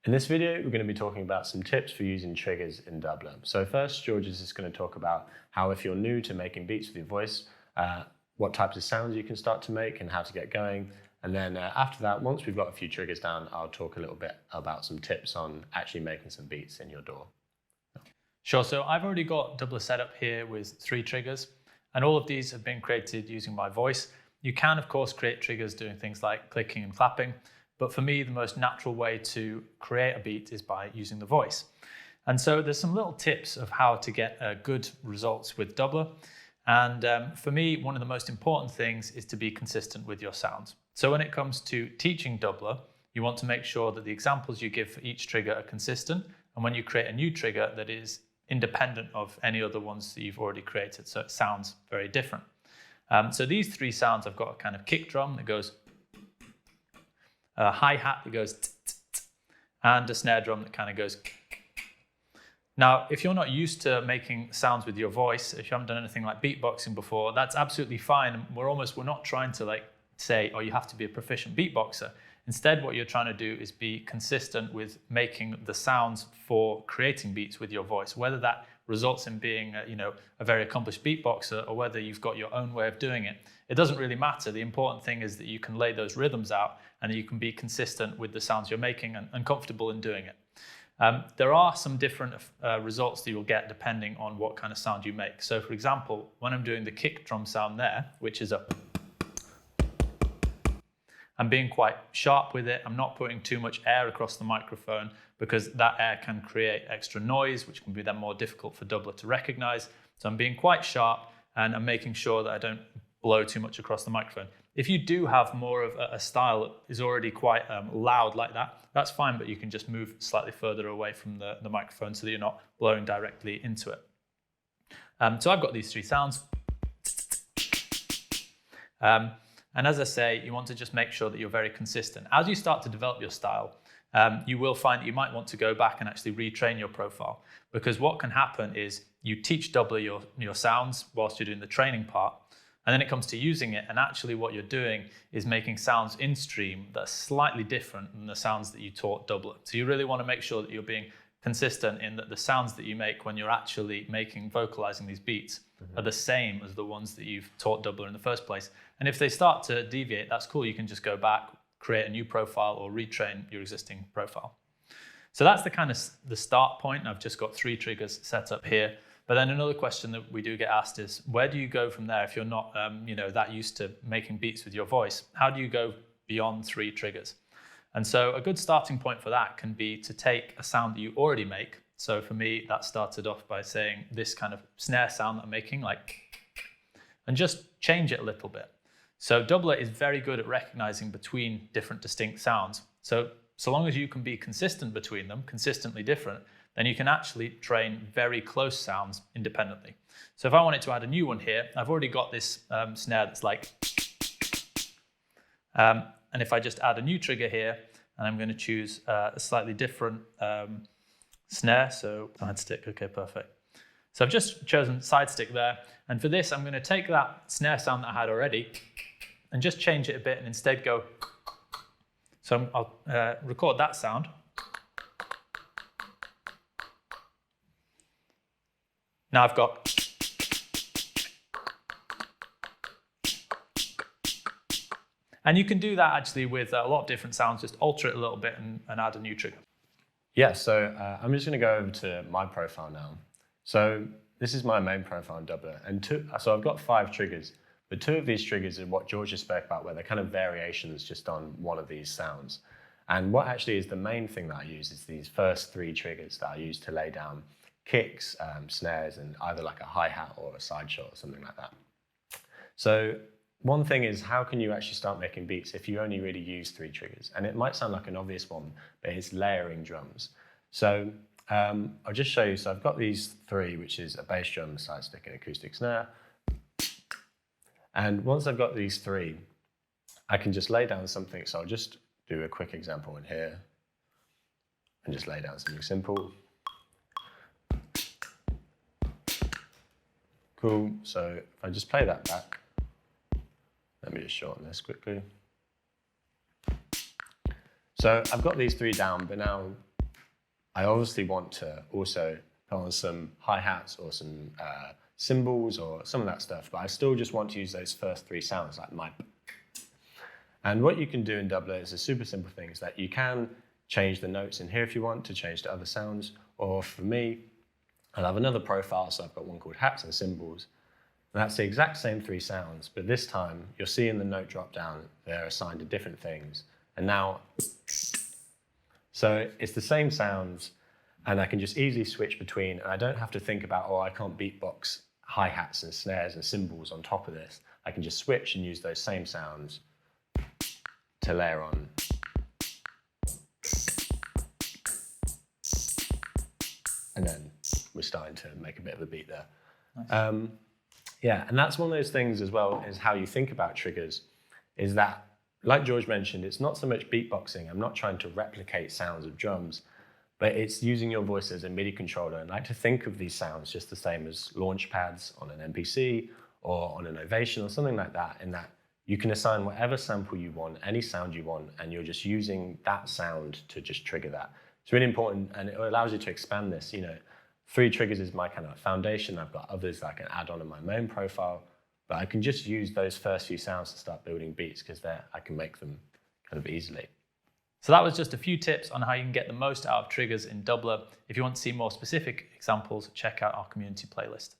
In this video, we're going to be talking about some tips for using triggers in Dubler. So first, George is just going to talk about how, if you're new to making beats with your voice, what types of sounds you can start to make and how to get going. And then after that, once we've got a few triggers down, I'll talk a little bit about some tips on actually making some beats in your DAW. Sure, so I've already got Dubler set up here with 3 triggers, and all of these have been created using my voice. You can, of course, create triggers doing things like clicking and clapping, but for me, the most natural way to create a beat is by using the voice. And so there's some little tips of how to get good results with Dubler. And for me, one of the most important things is to be consistent with your sounds. So when it comes to teaching Dubler, you want to make sure that the examples you give for each trigger are consistent. And when you create a new trigger, that is independent of any other ones that you've already created, so it sounds very different. So these 3 sounds, I've got a kind of kick drum that goes, a hi-hat that goes t -t -t, and a snare drum that kind of goes. Now, if you're not used to making sounds with your voice, if you haven't done anything like beatboxing before, that's absolutely fine. We're not trying to say, oh, you have to be a proficient beatboxer. Instead, what you're trying to do is be consistent with making the sounds for creating beats with your voice, whether that results in being a very accomplished beatboxer or whether you've got your own way of doing it. It doesn't really matter. The important thing is that you can lay those rhythms out and you can be consistent with the sounds you're making and comfortable in doing it. There are some different results that you'll get depending on what kind of sound you make. So for example, when I'm doing the kick drum sound there, which is I'm being quite sharp with it. I'm not putting too much air across the microphone because that air can create extra noise, which can be then more difficult for Dubler to recognize. So I'm being quite sharp and I'm making sure that I don't blow too much across the microphone. If you do have more of a style that is already quite loud like that, that's fine, but you can just move slightly further away from the microphone so that you're not blowing directly into it. So I've got these 3 sounds. And as I say, you want to just make sure that you're very consistent. As you start to develop your style, you will find that you might want to go back and actually retrain your profile, because what can happen is you teach Dubler your sounds whilst you're doing the training part, and then it comes to using it, and actually what you're doing is making sounds in stream that are slightly different than the sounds that you taught Dubler. So you really want to make sure that you're being consistent in that the sounds that you make when you're actually vocalizing these beats are the same as the ones that you've taught Dubler in the first place. And if they start to deviate, that's cool. You can just go back, create a new profile or retrain your existing profile. So that's the kind of the start point. I've just got 3 triggers set up here. But then another question that we do get asked is, where do you go from there if you're not that used to making beats with your voice? How do you go beyond 3 triggers? And so a good starting point for that can be to take a sound that you already make. So for me, that started off by saying this kind of snare sound that I'm making, and just change it a little bit. So Dubler is very good at recognizing between different distinct sounds. So long as you can be consistent between them, consistently different, then you can actually train very close sounds independently. So if I wanted to add a new one here, I've already got this snare that's and if I just add a new trigger here, and I'm going to choose a slightly different snare, so side stick, okay, perfect. So I've just chosen side stick there, and for this I'm going to take that snare sound that I had already and just change it a bit and instead go. So I'll record that sound. Now I've got. And you can do that actually with a lot of different sounds, just alter it a little bit and add a new trigger. Yeah, so I'm just going to go over to my profile now. So this is my main profile in Dubler. And so I've got 5 triggers, but 2 of these triggers are what George just spoke about, where they're kind of variations just on one of these sounds. And what actually is the main thing that I use is these first 3 triggers that I use to lay down kicks, snares, and either like a hi-hat or a side shot or something like that. So one thing is, how can you actually start making beats if you only really use 3 triggers? And it might sound like an obvious one, but it's layering drums. So I'll just show you. So I've got these 3, which is a bass drum, a side stick, and acoustic snare. And once I've got these 3, I can just lay down something. So I'll just do a quick example in here and just lay down something simple. Cool, so if I just play that back, let me just shorten this quickly. So I've got these 3 down, but now I obviously want to also put on some hi-hats or some cymbals or some of that stuff, but I still just want to use those first three sounds like my. And what you can do in Dubler is a super simple thing, is that you can change the notes in here if you want to change to other sounds, or for me, I'll have another profile, so I've got one called hats and cymbals, and that's the exact same three sounds, but this time you'll see in the note drop down, they're assigned to different things. And now, so it's the same sounds, and I can just easily switch between, and I don't have to think about, oh, I can't beatbox hi-hats and snares and cymbals on top of this. I can just switch and use those same sounds to layer on. And then we're starting to make a bit of a beat there. Nice. Yeah, and that's one of those things as well, is how you think about triggers, is that, like George mentioned, it's not so much beatboxing. I'm not trying to replicate sounds of drums, but it's using your voice as a MIDI controller. And I like to think of these sounds just the same as launch pads on an MPC or on an Ovation or something like that, in that you can assign whatever sample you want, any sound you want, and you're just using that sound to just trigger that. It's really important, and it allows you to expand this. 3 triggers is my kind of foundation. I've got others that I can add on in my main profile, but I can just use those first few sounds to start building beats, because I can make them kind of easily. So that was just a few tips on how you can get the most out of triggers in Dubler. If you want to see more specific examples, check out our community playlist.